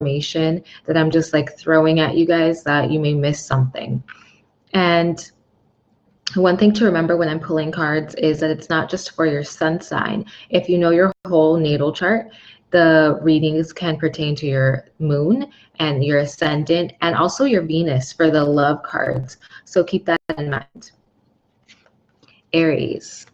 information that I'm just like throwing at you guys that you may miss something. And one thing to remember when I'm pulling cards is that it's not just for your sun sign. If you know your whole natal chart, the readings can pertain to your moon and your ascendant and also your Venus for the love cards. So keep that in mind. Aries.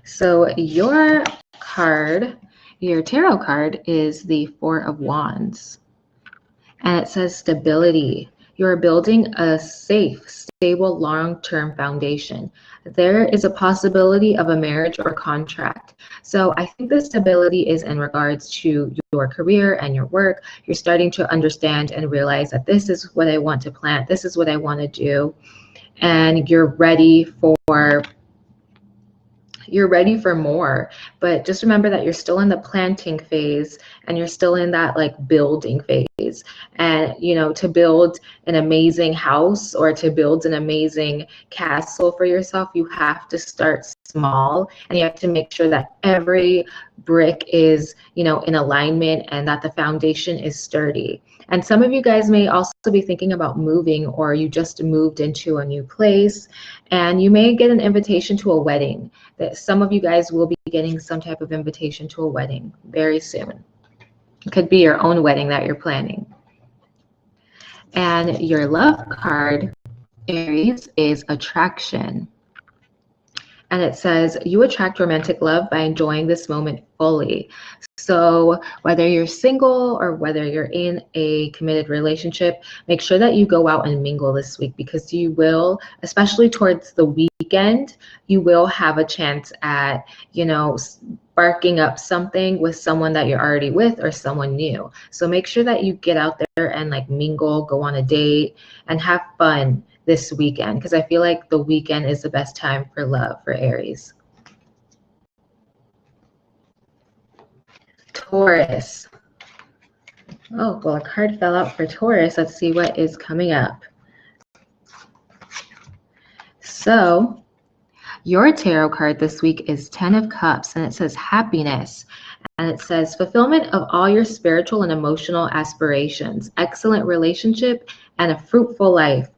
So your card, your tarot card, is the Four of Wands. And it says stability. You're building a safe, stable, long-term foundation. There is a possibility of a marriage or contract. So I think the stability is in regards to your career and your work. You're starting to understand and realize that this is what I want to plant. This is what I want to do. And you're ready for more, but just remember that you're still in the planting phase and you're still in that like building phase. And you know, to build an amazing house or to build an amazing castle for yourself, you have to start small and you have to make sure that every brick is, you know, in alignment and that the foundation is sturdy. And some of you guys may also be thinking about moving, or you just moved into a new place and you may get an invitation to a wedding. That some of you guys will be getting some type of invitation to a wedding very soon. It could be your own wedding that you're planning. And your love card, Aries, is attraction. And it says, you attract romantic love by enjoying this moment fully. So whether you're single or whether you're in a committed relationship, make sure that you go out and mingle this week, because you will, especially towards the weekend, you will have a chance at, you know, sparking up something with someone that you're already with or someone new. So make sure that you get out there and like mingle, go on a date and have fun this weekend, because I feel like the weekend is the best time for love for Aries. Taurus. Oh, well, a card fell out for Taurus. Let's see what is coming up. So your tarot card this week is 10 of Cups, and it says happiness. And it says fulfillment of all your spiritual and emotional aspirations, excellent relationship, and a fruitful life.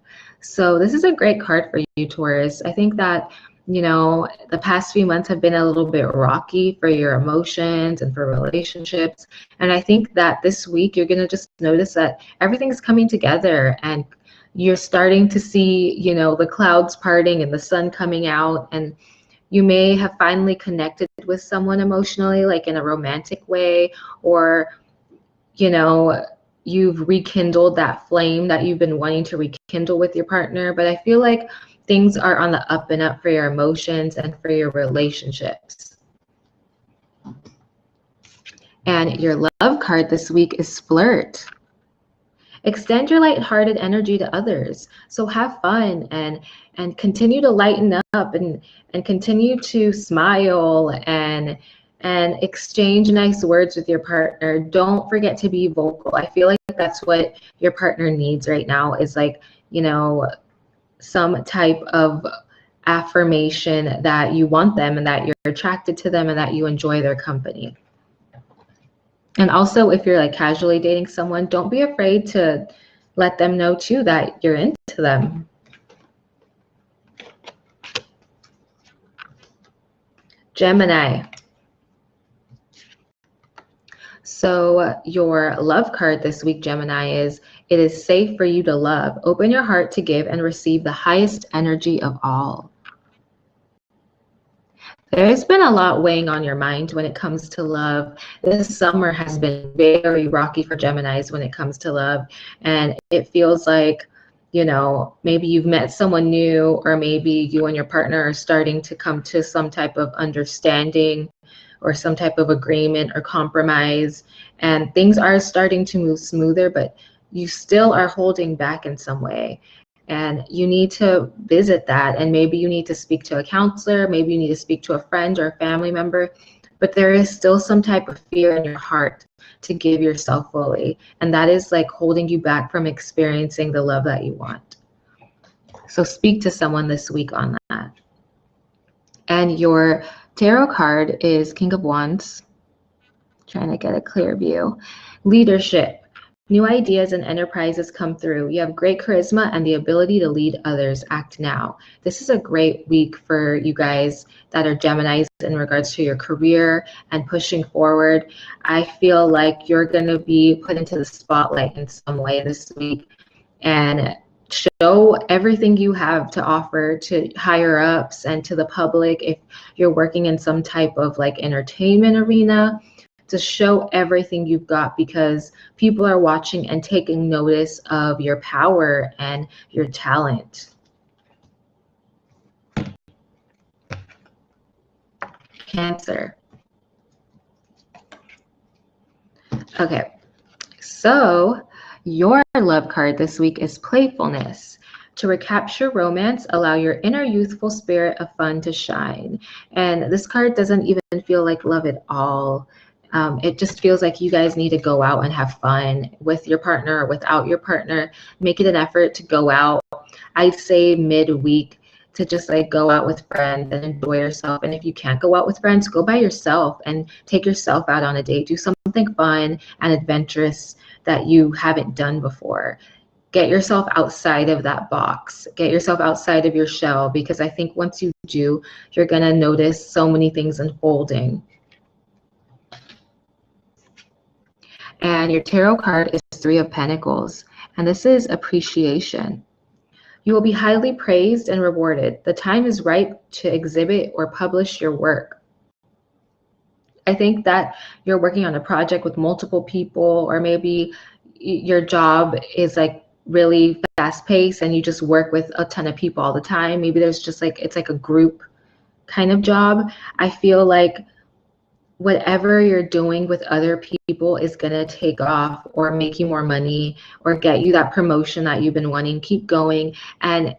So this is a great card for you, Taurus. I think that, you know, the past few months have been a little bit rocky for your emotions and for relationships. And I think that this week you're going to just notice that everything's coming together and you're starting to see, you know, the clouds parting and the sun coming out. And you may have finally connected with someone emotionally, like in a romantic way, or, you know, you've rekindled that flame that you've been wanting to rekindle with your partner. But I feel like things are on the up and up for your emotions and for your relationships. And your love card this week is flirt. Extend your lighthearted energy to others. So have fun and continue to lighten up and continue to smile and exchange nice words with your partner. Don't forget to be vocal. I feel like that's what your partner needs right now, is like, you know, some type of affirmation that you want them and that you're attracted to them and that you enjoy their company. And also, if you're like casually dating someone, don't be afraid to let them know too that you're into them. Gemini. So your love card this week, Gemini, is it is safe for you to love. Open your heart to give and receive the highest energy of all. There's been a lot weighing on your mind when it comes to love. This summer has been very rocky for Geminis when it comes to love. And it feels like, you know, maybe you've met someone new, or maybe you and your partner are starting to come to some type of understanding or some type of agreement or compromise, and things are starting to move smoother, but you still are holding back in some way. And you need to visit that, and maybe you need to speak to a counselor, maybe you need to speak to a friend or a family member, but there is still some type of fear in your heart to give yourself fully, and that is like holding you back from experiencing the love that you want. So speak to someone this week on that. And your Tarot card is King of Wands. Trying to get a clear view. Leadership. New ideas and enterprises come through. You have great charisma and the ability to lead others. Act now. This is a great week for you guys that are Geminis in regards to your career and pushing forward. I feel like you're going to be put into the spotlight in some way this week and show everything you have to offer to higher ups and to the public. If you're working in some type of like entertainment arena, to show everything you've got, because people are watching and taking notice of your power and your talent. Cancer. Okay, so your love card this week is playfulness. To recapture romance, allow your inner youthful spirit of fun to shine. And this card doesn't even feel like love at all. It just feels like you guys need to go out and have fun with your partner or without your partner. Make it an effort to go out. I'd say midweek to just like go out with friends and enjoy yourself. And if you can't go out with friends, go by yourself and take yourself out on a date. Do something fun and adventurous that you haven't done before. Get yourself outside of that box. Get yourself outside of your shell, because I think once you do, you're going to notice so many things unfolding. And your tarot card is Three of Pentacles, and this is appreciation. You will be highly praised and rewarded. The time is ripe to exhibit or publish your work. I think that you're working on a project with multiple people, or maybe your job is like really fast paced and you just work with a ton of people all the time. Maybe there's just like, it's like a group kind of job. I feel like whatever you're doing with other people is going to take off or make you more money or get you that promotion that you've been wanting. Keep going and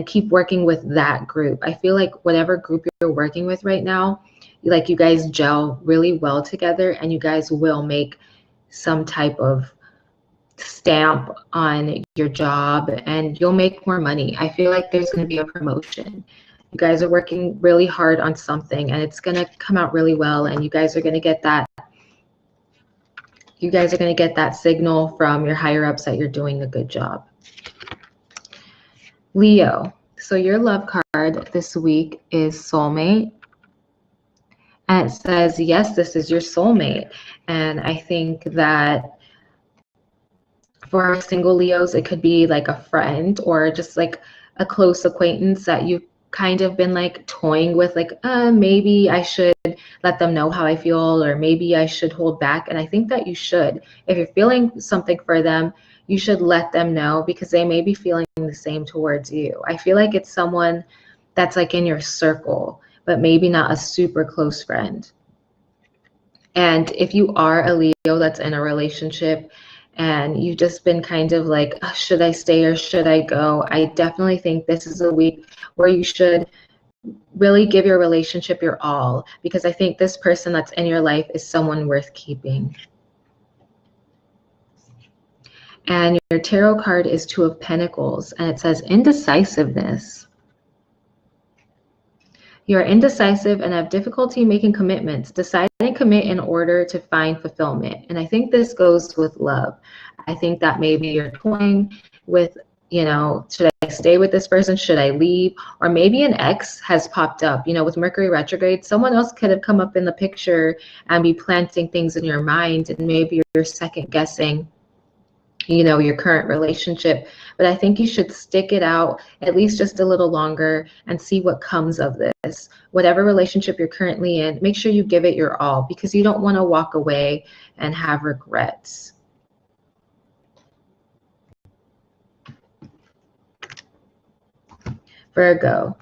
keep working with that group. I feel like whatever group you're working with right now, like you guys gel really well together and you guys will make some type of stamp on your job and you'll make more money. I feel like there's going to be a promotion. You guys are working really hard on something and it's going to come out really well, and you guys are going to get that signal from your higher ups that you're doing a good job. Leo. So your love card this week is soulmate. And it says, yes, this is your soulmate. And I think that for single Leos, it could be like a friend or just like a close acquaintance that you've kind of been like toying with, like maybe I should let them know how I feel, or maybe I should hold back. And I think that you should. If you're feeling something for them, you should let them know, because they may be feeling the same towards you. I feel like it's someone that's like in your circle, but maybe not a super close friend. And if you are a Leo that's in a relationship and you've just been kind of like, oh, should I stay or should I go? I definitely think this is a week where you should really give your relationship your all, because I think this person that's in your life is someone worth keeping. And your tarot card is Two of Pentacles, and it says indecisiveness. You're indecisive and have difficulty making commitments. Decide and commit in order to find fulfillment. And I think this goes with love. I think that maybe you're toying with, should I stay with this person? Should I leave? Or maybe an ex has popped up, with Mercury retrograde. Someone else could have come up in the picture and be planting things in your mind, and maybe you're second guessing your current relationship. But I think you should stick it out at least just a little longer and see what comes of this. Whatever relationship you're currently in, make sure you give it your all, because you don't want to walk away and have regrets. Virgo.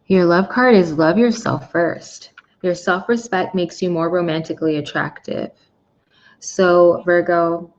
Your love card is love yourself first. Your self-respect makes you more romantically attractive. So Virgo,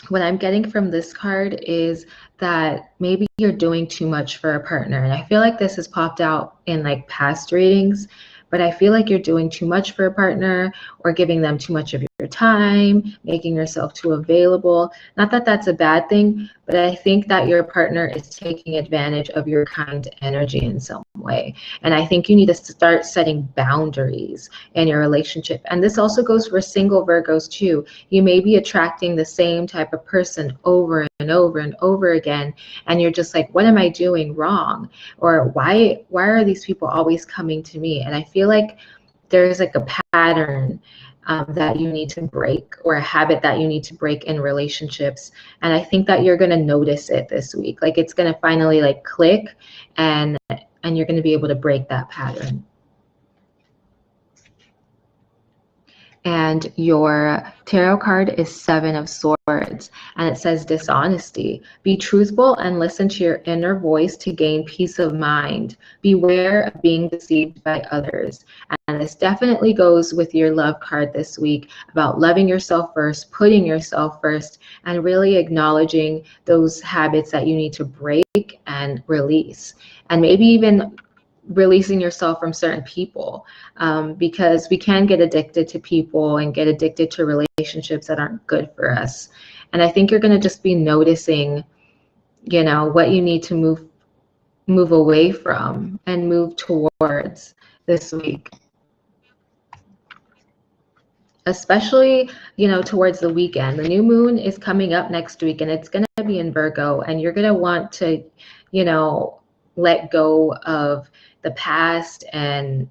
what I'm getting from this card is that maybe you're doing too much for a partner. And I feel like this has popped out in like past readings, but I feel like you're doing too much for a partner or giving them too much of your time, making yourself too available. Not that that's a bad thing, but I think that your partner is taking advantage of your kind energy in some way. And I think you need to start setting boundaries in your relationship. And this also goes for single Virgos too. You may be attracting the same type of person over and over and over again, and you're just like, what am I doing wrong? Or why are these people always coming to me? And I feel like there's like a pattern that you need to break, or a habit that you need to break in relationships. And I think that you're going to notice it this week. Like it's going to finally like click, and you're going to be able to break that pattern. And your tarot card is Seven of Swords, and it says dishonesty. Be truthful and listen to your inner voice to gain peace of mind. Beware of being deceived by others. And this definitely goes with your love card this week, about loving yourself first, putting yourself first, and really acknowledging those habits that you need to break and release. And maybe even releasing yourself from certain people, because we can get addicted to people and get addicted to relationships that aren't good for us. And I think you're going to just be noticing, you know, what you need to move away from and move towards this week. Especially, you know, towards the weekend. The new moon is coming up next week, and it's going to be in Virgo, and you're going to want to, you know, let go of the past and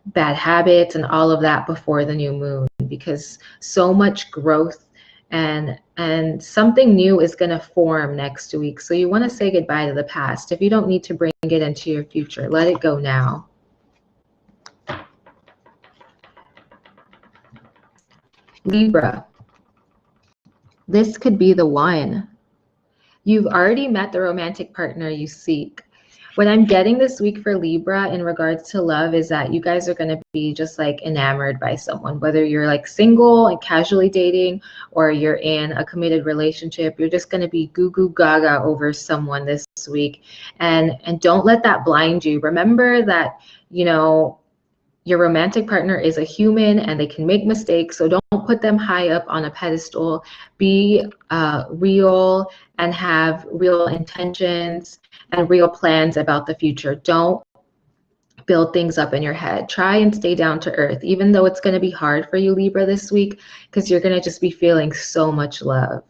bad habits and all of that before the new moon, because so much growth and something new is going to form next week. So you want to say goodbye to the past. If you don't need to bring it into your future, let it go now. Libra, this could be the one. You've already met the romantic partner you seek. What I'm getting this week for Libra in regards to love is that you guys are going to be just like enamored by someone, whether you're like single and casually dating, or you're in a committed relationship. You're just going to be goo goo gaga over someone this week. And don't let that blind you. Remember that, you know, your romantic partner is a human and they can make mistakes, so don't put them high up on a pedestal. Be real and have real intentions and real plans about the future. Don't build things up in your head. Try and stay down to earth, even though it's going to be hard for you, Libra, this week, because you're going to just be feeling so much love.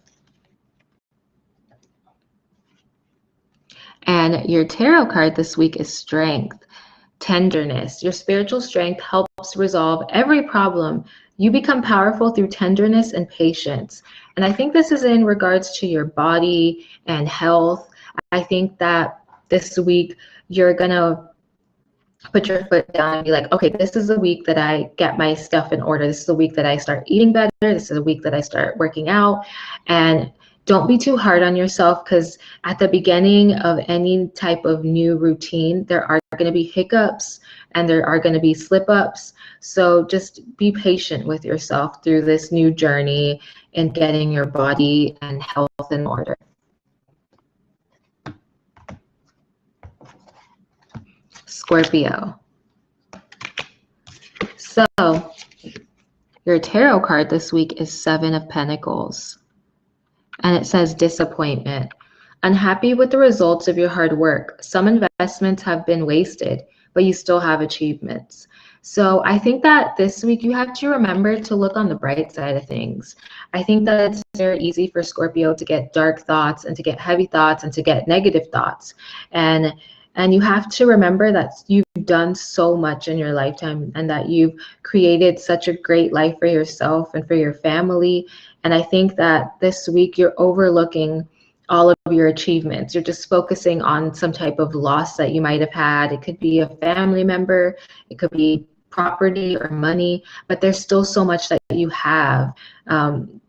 And your tarot card this week is Strength. Tenderness. Your spiritual strength helps resolve every problem. You become powerful through tenderness and patience. And I think this is in regards to your body and health. I think that this week you're going to put your foot down and be like, okay, this is the week that I get my stuff in order. This is the week that I start eating better. This is the week that I start working out. And don't be too hard on yourself, because at the beginning of any type of new routine, there are going to be hiccups and there are going to be slip-ups. So just be patient with yourself through this new journey in getting your body and health in order. Scorpio. So your tarot card this week is Seven of Pentacles. And it says disappointment. Unhappy with the results of your hard work. Some investments have been wasted, but you still have achievements. So I think that this week you have to remember to look on the bright side of things. I think that it's very easy for Scorpio to get dark thoughts and to get heavy thoughts and to get negative thoughts. And you have to remember that you've done so much in your lifetime, and that you've created such a great life for yourself and for your family. And I think that this week you're overlooking all of your achievements. You're just focusing on some type of loss that you might have had. It could be a family member, it could be property or money, but there's still so much that you have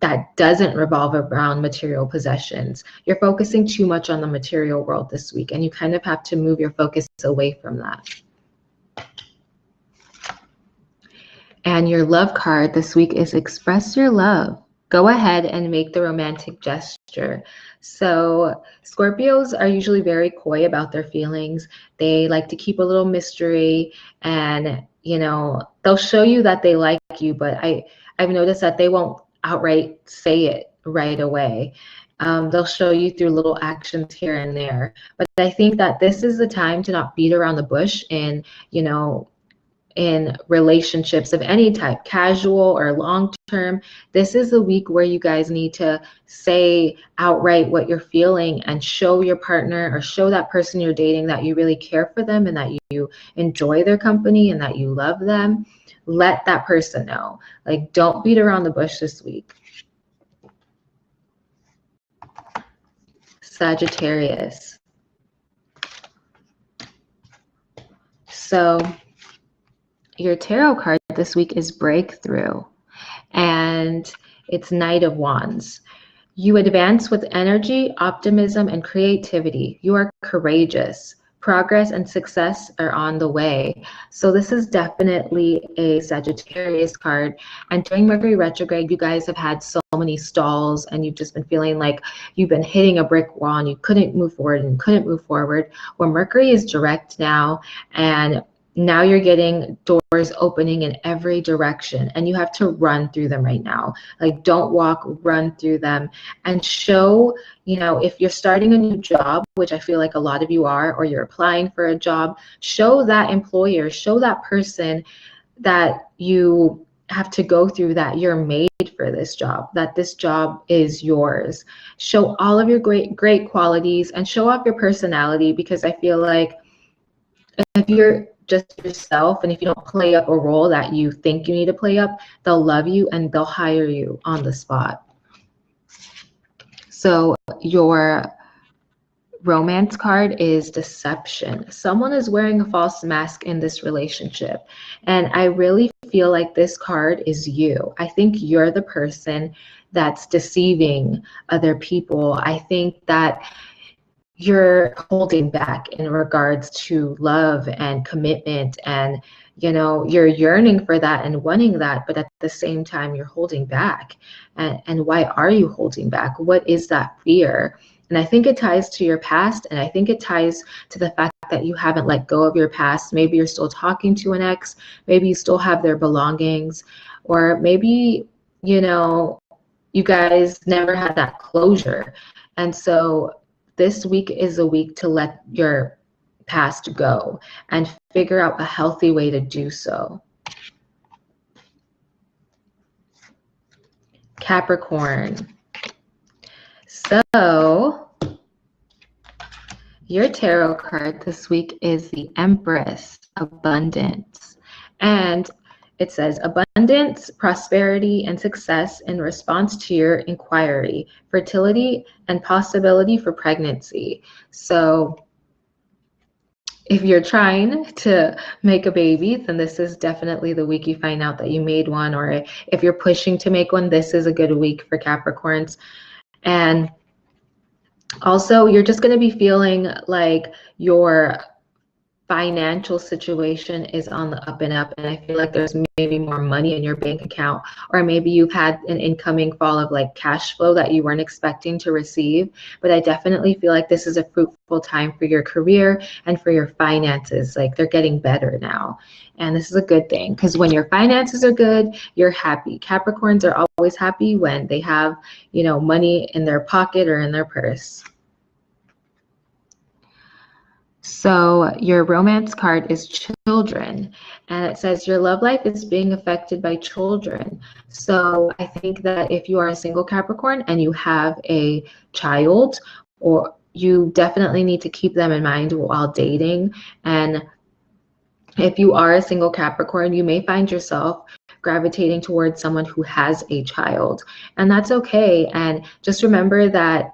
that doesn't revolve around material possessions. You're focusing too much on the material world this week, and you kind of have to move your focus away from that. And your love card this week is Express Your Love. Go ahead and make the romantic gesture. So Scorpios are usually very coy about their feelings. They like to keep a little mystery, and you know, they'll show you that they like you, but I I've noticed that they won't outright say it right away. They'll show you through little actions here and there. But I think that this is the time to not beat around the bush in, in relationships of any type, casual or long term. This is the week where you guys need to say outright what you're feeling and show your partner or show that person you're dating that you really care for them and that you enjoy their company and that you love them. Let that person know. Like, don't beat around the bush this week. Sagittarius. So your tarot card this week is Breakthrough, and it's Knight of Wands. You advance with energy, optimism, and creativity. You are courageous. Progress and success are on the way. So this is definitely a Sagittarius card. And during Mercury retrograde, you guys have had so many stalls and you've just been feeling like you've been hitting a brick wall and you couldn't move forward and couldn't move forward. Well, Mercury is direct now, and now you're getting doors opening in every direction and you have to run through them right now. Like, don't walk, run through them, and show, if you're starting a new job, which I feel like a lot of you are, or you're applying for a job, show that employer, show that person that you have to go through that you're made for this job, that this job is yours. Show all of your great qualities and show off your personality, because I feel like if you're just yourself and if you don't play up a role that you think you need to play up, they'll love you and they'll hire you on the spot. So your romance card is Deception. Someone is wearing a false mask in this relationship, and I really feel like this card is you. I think you're the person that's deceiving other people. I think that you're holding back in regards to love and commitment, and you're yearning for that and wanting that, but at the same time you're holding back. And why are you holding back? What is that fear? And I think it ties to your past, and I think it ties to the fact that you haven't let go of your past. Maybe you're still talking to an ex, maybe you still have their belongings, or maybe you guys never had that closure. And so this week is a week to let your past go and figure out a healthy way to do so. Capricorn. So your tarot card this week is the Empress, Abundance. And it says abundance, prosperity, and success in response to your inquiry, fertility, and possibility for pregnancy. So if you're trying to make a baby, then this is definitely the week you find out that you made one. Or if you're pushing to make one, this is a good week for Capricorns. And also, you're just going to be feeling like your financial situation is on the up and up, and I feel like there's maybe more money in your bank account, or maybe you've had an incoming fall of like cash flow that you weren't expecting to receive. But I definitely feel like this is a fruitful time for your career and for your finances. Like, they're getting better now, and this is a good thing, because when your finances are good, you're happy. Capricorns are always happy when they have money in their pocket or in their purse. So your romance card is Children, and it says your love life is being affected by children. So I think that if you are a single Capricorn and you have a child, or you definitely need to keep them in mind while dating. And if you are a single Capricorn, you may find yourself gravitating towards someone who has a child, and that's okay. And just remember that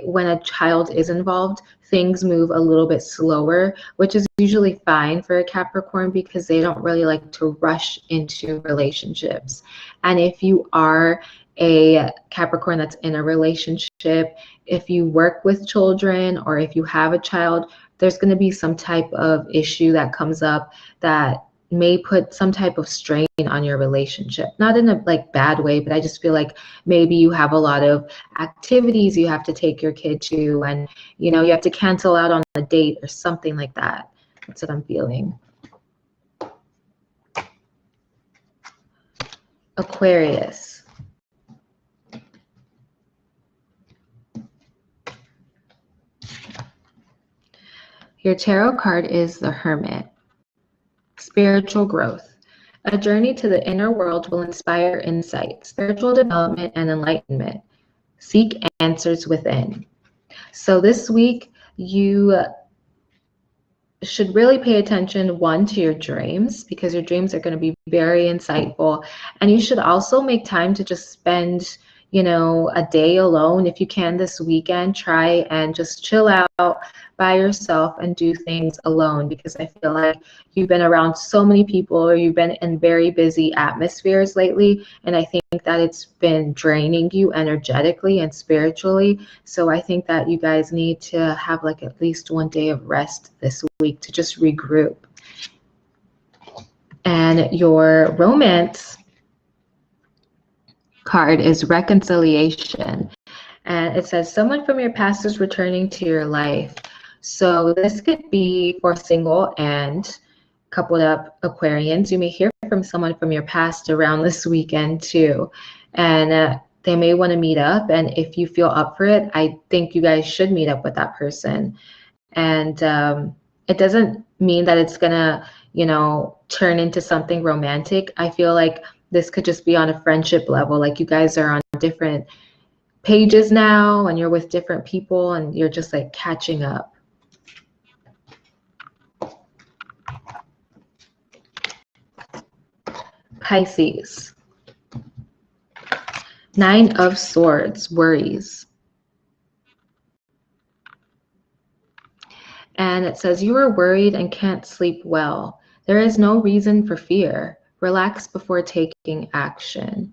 when a child is involved, things move a little bit slower, which is usually fine for a Capricorn because they don't really like to rush into relationships. And if you are a Capricorn that's in a relationship, if you work with children or if you have a child, there's going to be some type of issue that comes up that may put some type of strain on your relationship. Not in a bad way, but I just feel like maybe you have a lot of activities you have to take your kid to, and you have to cancel out on a date or something like that. That's what I'm feeling. Aquarius. Your tarot card is the Hermit. Spiritual growth. A journey to the inner world will inspire insight, spiritual development, and enlightenment. Seek answers within. So this week, you should really pay attention, one, to your dreams, because your dreams are going to be very insightful. And you should also make time to just spend, a day alone. If you can this weekend, try and just chill out by yourself and do things alone, because I feel like you've been around so many people, or you've been in very busy atmospheres lately, and I think that it's been draining you energetically and spiritually. So I think that you guys need to have like at least one day of rest this week to just regroup. And your romance card is reconciliation, and it says someone from your past is returning to your life. So this could be for single and coupled up Aquarians. You may hear from someone from your past around this weekend too, and they may want to meet up. And if you feel up for it, I think you guys should meet up with that person. And it doesn't mean that it's gonna turn into something romantic. I feel like this could just be on a friendship level, like you guys are on different pages now and you're with different people and you're just like catching up. Pisces. Nine of Swords, worries. And it says you are worried and can't sleep well. There is no reason for fear. Relax before taking action.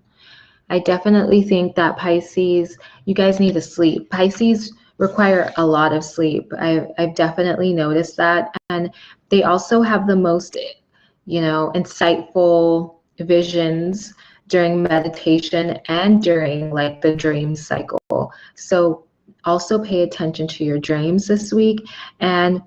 I definitely think that Pisces, you guys need to sleep. Pisces require a lot of sleep. I've definitely noticed that. And they also have the most, insightful visions during meditation and during like the dream cycle. So also pay attention to your dreams this week. And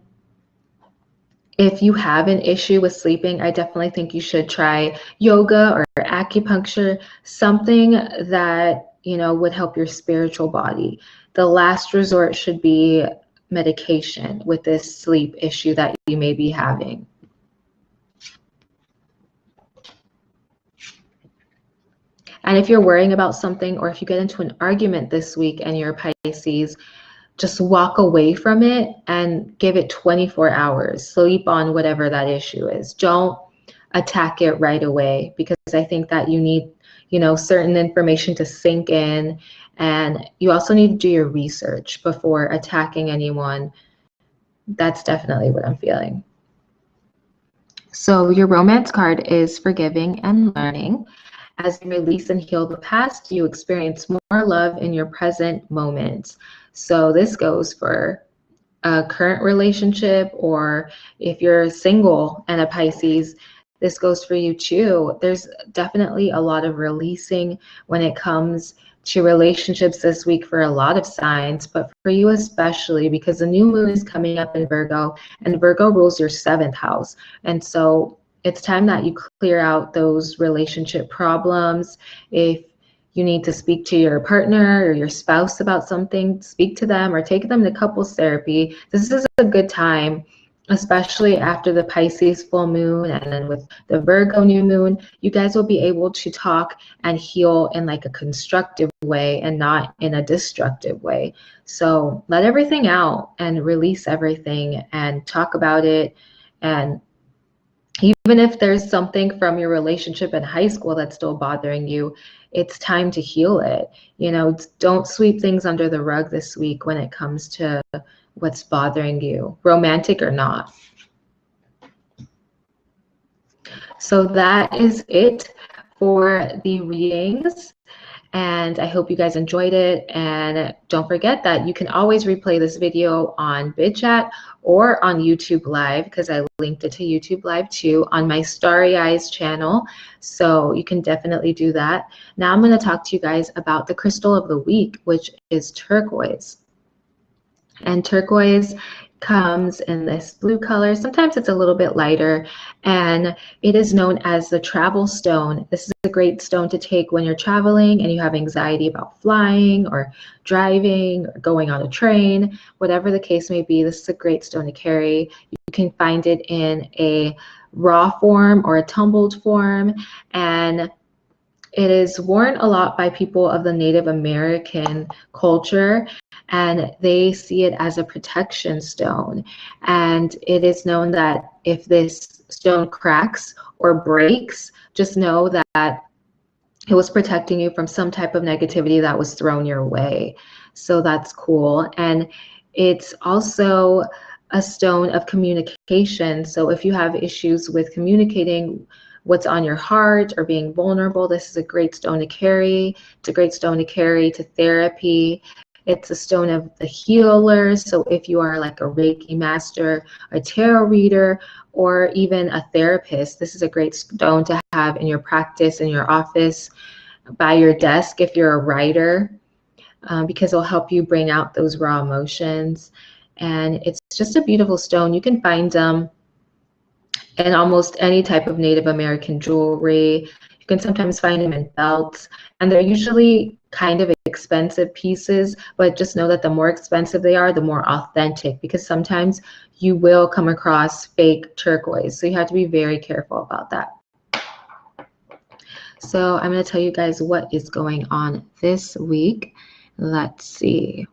if you have an issue with sleeping, I definitely think you should try yoga or acupuncture, something that, would help your spiritual body. The last resort should be medication with this sleep issue that you may be having. And if you're worrying about something, or if you get into an argument this week and you're Pisces, just walk away from it and give it 24 hours. Sleep on whatever that issue is. Don't attack it right away, because I think that you need, certain information to sink in. And you also need to do your research before attacking anyone. That's definitely what I'm feeling. So your romance card is forgiving and learning. As you release and heal the past, you experience more love in your present moments. So this goes for a current relationship, or if you're single and a Pisces, this goes for you too. There's definitely a lot of releasing when it comes to relationships this week for a lot of signs, but for you especially, because the new moon is coming up in Virgo, and Virgo rules your 7th house. And so it's time that you clear out those relationship problems. If you need to speak to your partner or your spouse about something, speak to them or take them to couples therapy. This is a good time, especially after the Pisces full moon and then with the Virgo new moon. You guys will be able to talk and heal in like a constructive way and not in a destructive way. So let everything out and release everything and talk about it. And even if there's something from your relationship in high school that's still bothering you, it's time to heal it. Don't sweep things under the rug this week when it comes to what's bothering you, romantic or not. So that is it for the readings. And I hope you guys enjoyed it. And don't forget that you can always replay this video on Bidchat or on YouTube Live, because I linked it to YouTube Live too on my Starry Eyes channel. So you can definitely do that. Now I'm going to talk to you guys about the crystal of the week, which is turquoise. And turquoise comes in this blue color. Sometimes it's a little bit lighter, and it is known as the travel stone. This is a great stone to take when you're traveling and you have anxiety about flying or driving or going on a train. Whatever the case may be, this is a great stone to carry. You can find it in a raw form or a tumbled form, and it is worn a lot by people of the Native American culture, and they see it as a protection stone. And it is known that if this stone cracks or breaks, just know that it was protecting you from some type of negativity that was thrown your way. So that's cool. And it's also a stone of communication. So if you have issues with communicating what's on your heart or being vulnerable, this is a great stone to carry. It's a great stone to carry to therapy. It's a stone of the healer. So if you are like a Reiki master, a tarot reader, or even a therapist, this is a great stone to have in your practice, in your office, by your desk if you're a writer, because it'll help you bring out those raw emotions. And it's just a beautiful stone. You can find them in almost any type of Native American jewelry. You can sometimes find them in belts, and they're usually kind of expensive pieces, but just know that the more expensive they are, the more authentic, because sometimes you will come across fake turquoise. So you have to be very careful about that. So I'm going to tell you guys what is going on this week. Let's see.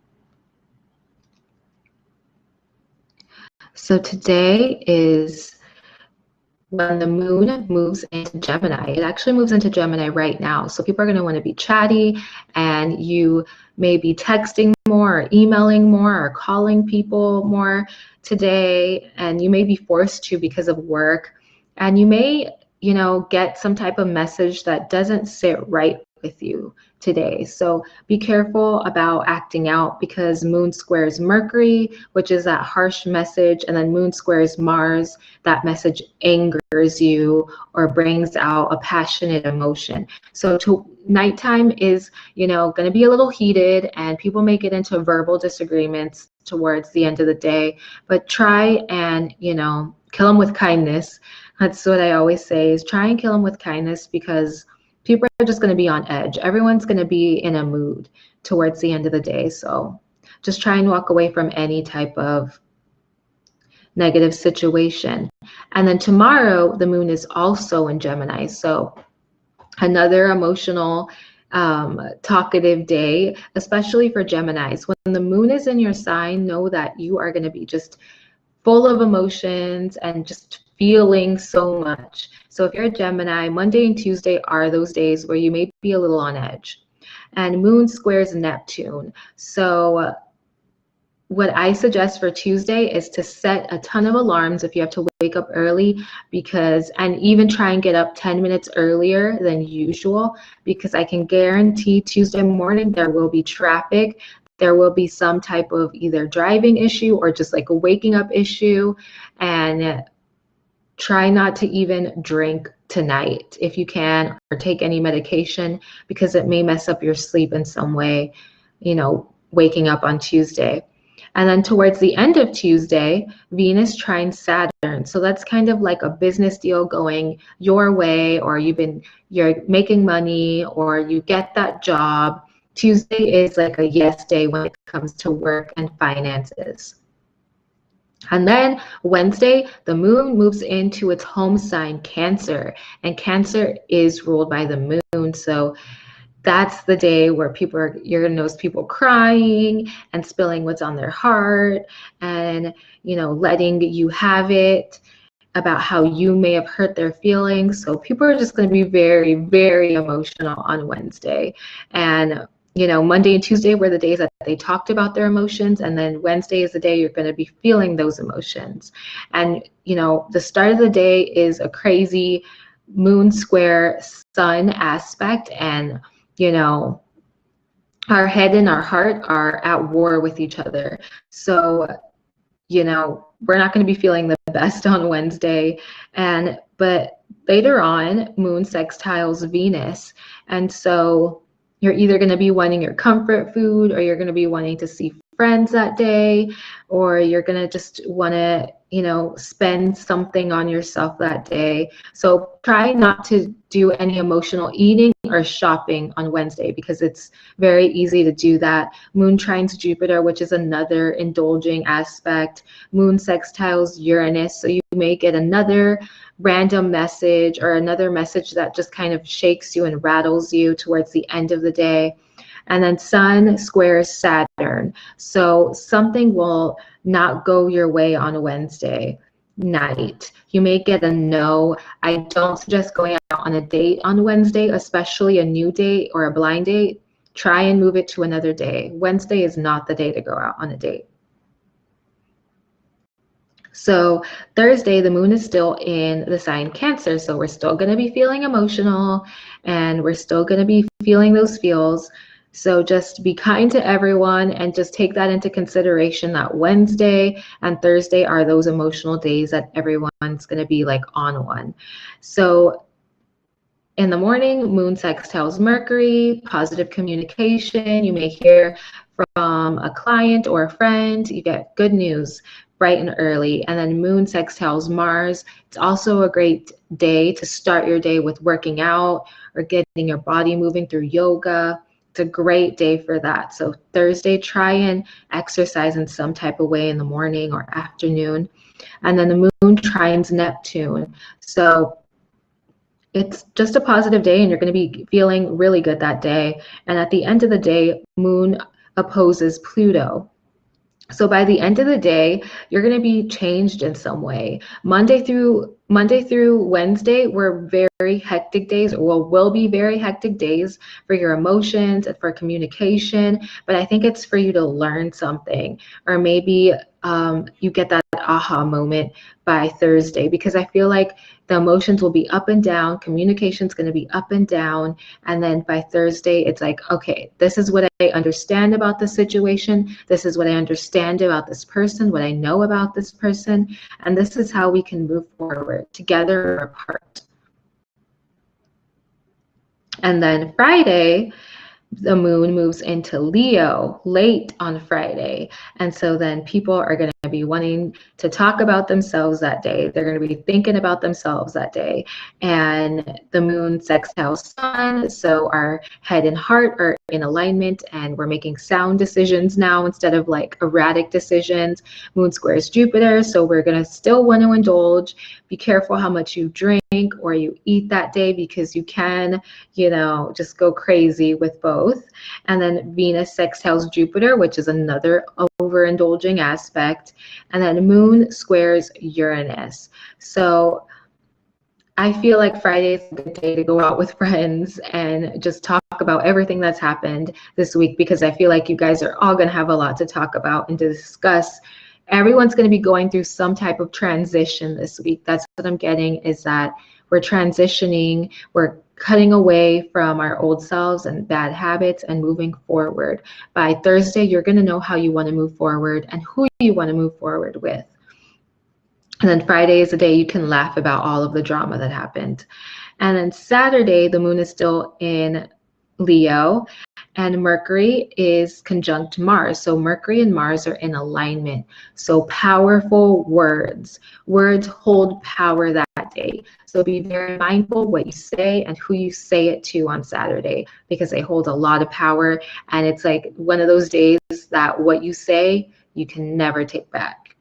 So today is when the moon moves into Gemini. It actually moves into Gemini right now. So people are going to want to be chatty, and you may be texting more or emailing more or calling people more today, and you may be forced to because of work, and you may, you know, get some type of message that doesn't sit right with you today. So be careful about acting out, because moon squares Mercury, which is that harsh message, and then moon squares Mars, that message angers you or brings out a passionate emotion. So nighttime is, you know, going to be a little heated, and people may get into verbal disagreements towards the end of the day, but try and, you know, kill them with kindness. That's what I always say, is try and kill them with kindness, because people are just going to be on edge. Everyone's going to be in a mood towards the end of the day. So just try and walk away from any type of negative situation. And then tomorrow, the moon is also in Gemini. So another emotional, talkative day, especially for Geminis. When the moon is in your sign, know that you are going to be just full of emotions and just feeling so much. So if you're a Gemini, Monday and Tuesday are those days where you may be a little on edge. And moon squares Neptune. So what I suggest for Tuesday is to set a ton of alarms if you have to wake up early, and even try and get up 10 minutes earlier than usual, because I can guarantee Tuesday morning there will be traffic. There will be some type of either driving issue or just like a waking up issue. And try not to even drink tonight if you can, or take any medication, because it may mess up your sleep in some way, you know, waking up on Tuesday. And then towards the end of Tuesday, Venus trines Saturn. So that's kind of like a business deal going your way, or you're making money, or you get that job. Tuesday is like a yes day when it comes to work and finances. And then Wednesday, the moon moves into its home sign, Cancer, and Cancer is ruled by the moon. So that's the day where you're going to notice people crying and spilling what's on their heart, and, you know, letting you have it about how you may have hurt their feelings. So people are just going to be very, very emotional on Wednesday. And, you know, Monday and Tuesday were the days that they talked about their emotions, and then Wednesday is the day you're going to be feeling those emotions. And, you know, the start of the day is a crazy moon square sun aspect, and, you know, our head and our heart are at war with each other. So, you know, we're not going to be feeling the best on Wednesday. But later on, moon sextiles Venus. And so you're either going to be wanting your comfort food, or you're going to be wanting to see friends that day, or you're going to just want to, spend something on yourself that day. So try not to do any emotional eating or shopping on Wednesday, because it's very easy to do that. Moon trines Jupiter, which is another indulging aspect. Moon sextiles Uranus, so you may get another random message or another message that just kind of shakes you and rattles you towards the end of the day. And then Sun squares Saturn, so something will not go your way on Wednesday night. You may get a no. I don't suggest going out on a date on Wednesday, especially a new date or a blind date. Try and move it to another day. Wednesday is not the day to go out on a date. So Thursday, the moon is still in the sign Cancer, so we're still going to be feeling emotional, and we're still going to be feeling those feels. So just be kind to everyone, and just take that into consideration, that Wednesday and Thursday are those emotional days that everyone's going to be like on one. So in the morning, moon sextiles Mercury, positive communication. You may hear from a client or a friend. You get good news bright and early. And then moon sextiles Mars. It's also a great day to start your day with working out or getting your body moving through yoga. It's a great day for that. So Thursday, try and exercise in some type of way in the morning or afternoon. And then the moon trines Neptune. So it's just a positive day, and you're going to be feeling really good that day. And at the end of the day, moon opposes Pluto. So by the end of the day, you're going to be changed in some way. Monday through Wednesday were very hectic days, or will be very hectic days for your emotions and for communication. But I think it's for you to learn something, or maybe you get that aha moment by Thursday, because I feel like the emotions will be up and down, communication's going to be up and down, and then by Thursday it's like, okay, this is what I understand about the situation, this is what I understand about this person, what I know about this person, and this is how we can move forward, together or apart. And then Friday, the moon moves into Leo late on Friday. And so then people are going to be wanting to talk about themselves that day. They're going to be thinking about themselves that day. And the moon sextiles Sun, so our head and heart are in alignment, and we're making sound decisions now instead of like erratic decisions. Moon squares Jupiter, so we're going to still want to indulge. Be careful how much you drink or you eat that day, because you can, just go crazy with both. And then Venus sextiles Jupiter, which is another overindulging aspect. And then moon squares Uranus. So I feel like Friday is a good day to go out with friends and just talk about everything that's happened this week, because I feel like you guys are all going to have a lot to talk about and to discuss. Everyone's going to be going through some type of transition this week. That's what I'm getting, is that we're transitioning, we're cutting away from our old selves and bad habits and moving forward. By Thursday, you're going to know how you want to move forward and who you want to move forward with. And then Friday is the day you can laugh about all of the drama that happened. And then Saturday, the moon is still in Leo, and Mercury is conjunct Mars. So Mercury and Mars are in alignment. So powerful words. Words hold power that day. So be very mindful what you say and who you say it to on Saturday, because they hold a lot of power. And it's like one of those days that what you say, you can never take back.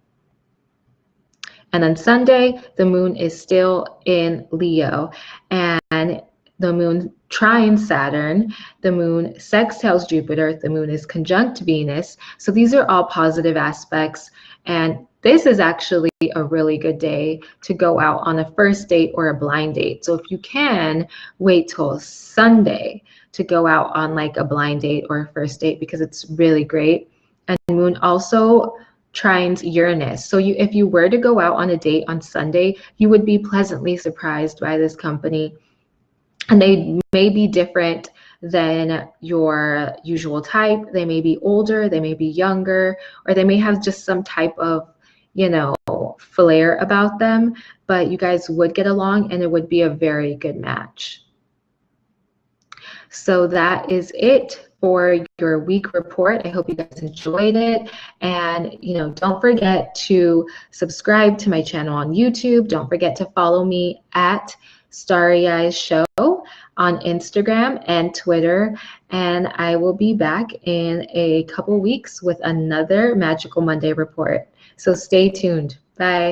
And then Sunday, the moon is still in Leo, and the moon trines Saturn, the moon sextiles Jupiter, the moon is conjunct Venus. So these are all positive aspects, and this is actually a really good day to go out on a first date or a blind date. So if you can, wait till Sunday to go out on like a blind date or a first date, because it's really great. And the moon also trines Uranus. So if you were to go out on a date on Sunday, you would be pleasantly surprised by this company. And they may be different than your usual type. They may be older, they may be younger, or they may have just some type of, flair about them, but you guys would get along and it would be a very good match. So that is it for your week report. I hope you guys enjoyed it. And, don't forget to subscribe to my channel on YouTube. Don't forget to follow me at Starry Eyes Show on Instagram and Twitter. And I will be back in a couple weeks with another Magical Monday report. So stay tuned. Bye.